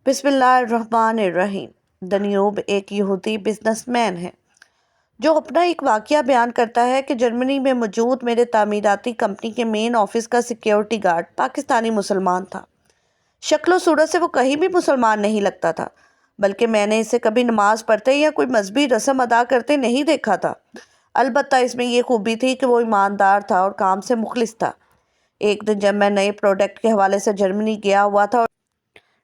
بسم اللہ الرحمن الرحیم۔ دنیوب ایک یہودی بزنس مین ہے جو اپنا ایک واقعہ بیان کرتا ہے کہ جرمنی میں موجود میرے تعمیراتی کمپنی کے مین آفس کا سیکیورٹی گارڈ پاکستانی مسلمان تھا۔ شکل و صورت سے وہ کہیں بھی مسلمان نہیں لگتا تھا، بلکہ میں نے اسے کبھی نماز پڑھتے یا کوئی مذہبی رسم ادا کرتے نہیں دیکھا تھا۔ البتہ اس میں یہ خوبی تھی کہ وہ ایماندار تھا اور کام سے مخلص تھا۔ ایک دن جب میں نئے پروڈکٹ کے حوالے سے جرمنی گیا ہوا تھا اور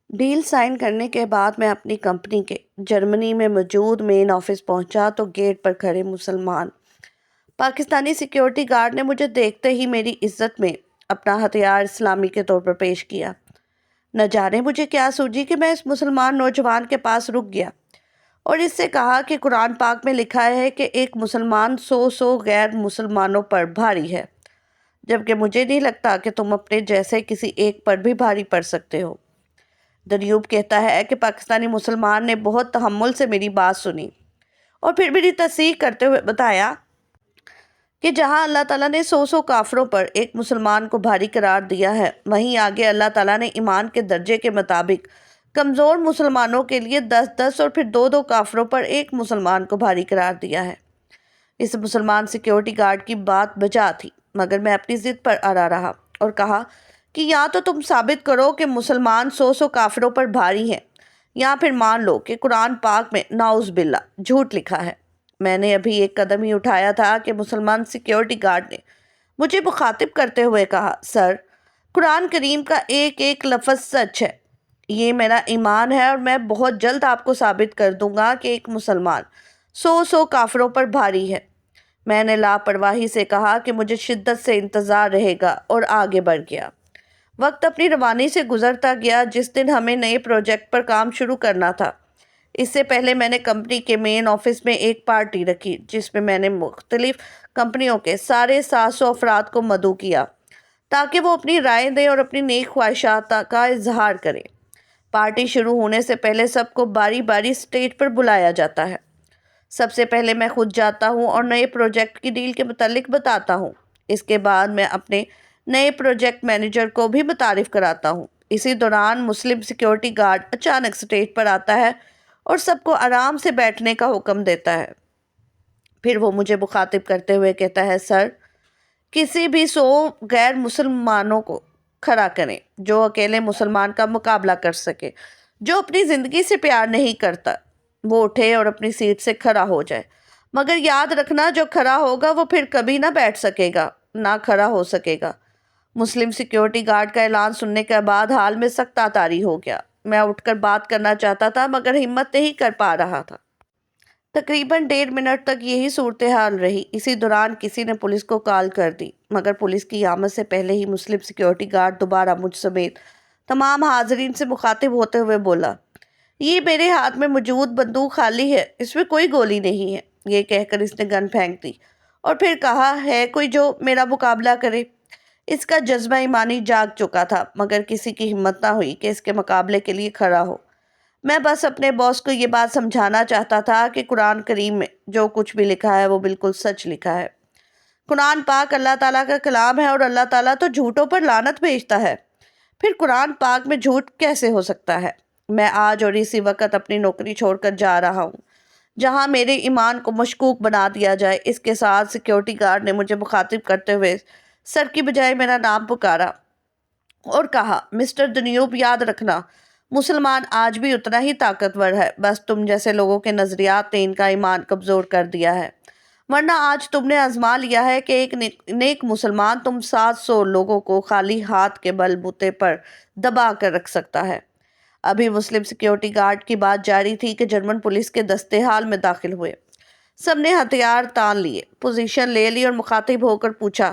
ڈیل سائن کرنے کے بعد میں اپنی کمپنی کے جرمنی میں موجود مین آفس پہنچا تو گیٹ پر کھڑے مسلمان پاکستانی سیکیورٹی گارڈ نے مجھے دیکھتے ہی میری عزت میں اپنا ہتھیار اسلامی کے طور پر پیش کیا۔ نہ جانے مجھے کیا سوجی کہ میں اس مسلمان نوجوان کے پاس رک گیا اور اس سے کہا کہ قرآن پاک میں لکھا ہے کہ ایک مسلمان 100 غیر مسلمانوں پر بھاری ہے، جبکہ مجھے نہیں لگتا کہ تم اپنے جیسے کسی ایک پر بھی بھاری پڑ سکتے ہو۔ دنیوب کہتا ہے کہ پاکستانی مسلمان نے بہت تحمل سے میری بات سنی اور پھر میری تصدیق کرتے ہوئے بتایا کہ جہاں اللہ تعالیٰ نے 100 کافروں پر ایک مسلمان کو بھاری قرار دیا ہے، وہیں آگے اللہ تعالیٰ نے ایمان کے درجے کے مطابق کمزور مسلمانوں کے لیے 10 اور پھر 2 کافروں پر ایک مسلمان کو بھاری قرار دیا ہے۔ اس مسلمان سیکیورٹی گارڈ کی بات بجا تھی، مگر میں اپنی ضد پر اڑا رہا اور کہا کہ یا تو تم ثابت کرو کہ مسلمان 100 کافروں پر بھاری ہیں، یا پھر مان لو کہ قرآن پاک میں نعوذ باللہ جھوٹ لکھا ہے۔ میں نے ابھی ایک قدم ہی اٹھایا تھا کہ مسلمان سیکیورٹی گارڈ نے مجھے مخاطب کرتے ہوئے کہا، سر، قرآن کریم کا ایک ایک لفظ سچ ہے، یہ میرا ایمان ہے اور میں بہت جلد آپ کو ثابت کر دوں گا کہ ایک مسلمان 100 کافروں پر بھاری ہے۔ میں نے لاپرواہی سے کہا کہ مجھے شدت سے انتظار رہے گا اور آگے بڑھ گیا۔ وقت اپنی روانی سے گزرتا گیا۔ جس دن ہمیں نئے پروجیکٹ پر کام شروع کرنا تھا، اس سے پہلے میں نے کمپنی کے مین آفس میں ایک پارٹی رکھی جس میں میں نے مختلف کمپنیوں کے سارے 700 افراد کو مدعو کیا تاکہ وہ اپنی رائے دیں اور اپنی نیک خواہشات کا اظہار کریں۔ پارٹی شروع ہونے سے پہلے سب کو باری باری سٹیج پر بلایا جاتا ہے۔ سب سے پہلے میں خود جاتا ہوں اور نئے پروجیکٹ کی ڈیل کے متعلق بتاتا ہوں۔ اس کے بعد میں اپنے نئے پروجیکٹ مینیجر کو بھی متعارف کراتا ہوں۔ اسی دوران مسلم سیکیورٹی گارڈ اچانک سٹیج پر آتا ہے اور سب کو آرام سے بیٹھنے کا حکم دیتا ہے۔ پھر وہ مجھے مخاطب کرتے ہوئے کہتا ہے، سر، کسی بھی 100 غیر مسلمانوں کو کھڑا کریں جو اکیلے مسلمان کا مقابلہ کر سکے۔ جو اپنی زندگی سے پیار نہیں کرتا وہ اٹھے اور اپنی سیٹ سے کھڑا ہو جائے، مگر یاد رکھنا جو کھڑا ہوگا وہ پھر کبھی نہ بیٹھ سکے گا، نہ کھڑا ہو سکے گا۔ مسلم سیکیورٹی گارڈ کا اعلان سننے کے بعد حال میں سخت طاری ہو گیا۔ میں اٹھ کر بات کرنا چاہتا تھا مگر ہمت نہیں کر پا رہا تھا۔ تقریباً 1.5 منٹ تک یہی صورتحال رہی۔ اسی دوران کسی نے پولیس کو کال کر دی، مگر پولیس کی آمد سے پہلے ہی مسلم سیکیورٹی گارڈ دوبارہ مجھ سمیت تمام حاضرین سے مخاطب ہوتے ہوئے بولا، یہ میرے ہاتھ میں موجود بندوق خالی ہے، اس میں کوئی گولی نہیں ہے۔ یہ کہہ کر اس نے گن پھینک دی اور پھر کہا، ہے کوئی جو میرا مقابلہ کرے؟ اس کا جذبہ ایمانی جاگ چکا تھا، مگر کسی کی ہمت نہ ہوئی کہ اس کے مقابلے کے لیے کھڑا ہو۔ میں بس اپنے باس کو یہ بات سمجھانا چاہتا تھا کہ قرآن کریم میں جو کچھ بھی لکھا ہے وہ بالکل سچ لکھا ہے۔ قرآن پاک اللہ تعالیٰ کا کلام ہے اور اللہ تعالیٰ تو جھوٹوں پر لعنت بھیجتا ہے، پھر قرآن پاک میں جھوٹ کیسے ہو سکتا ہے؟ میں آج اور اسی وقت اپنی نوکری چھوڑ کر جا رہا ہوں جہاں میرے ایمان کو مشکوک بنا دیا جائے۔ اس کے ساتھ سیکیورٹی گارڈ نے مجھے مخاطب کرتے ہوئے سر کی بجائے میرا نام پکارا اور کہا، مسٹر دنیوب، یاد رکھنا، مسلمان آج بھی اتنا ہی طاقتور ہے، بس تم جیسے لوگوں کے نظریات نے ان کا ایمان کمزور کر دیا ہے، ورنہ آج تم نے آزما لیا ہے کہ ایک نیک مسلمان تم 700 لوگوں کو خالی ہاتھ کے بل بوتے پر دبا کر رکھ سکتا ہے۔ ابھی مسلم سیکیورٹی گارڈ کی بات جاری تھی کہ جرمن پولیس کے دستے حال میں داخل ہوئے۔ سب نے ہتھیار تان لیے، پوزیشن لے لی اور مخاطب ہو کر پوچھا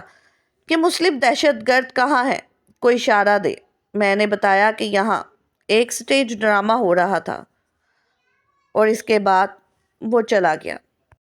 کہ مسلم دہشت گرد کہاں ہے؟ کوئی اشارہ دے۔ میں نے بتایا کہ یہاں ایک سٹیج ڈرامہ ہو رہا تھا اور اس کے بعد وہ چلا گیا۔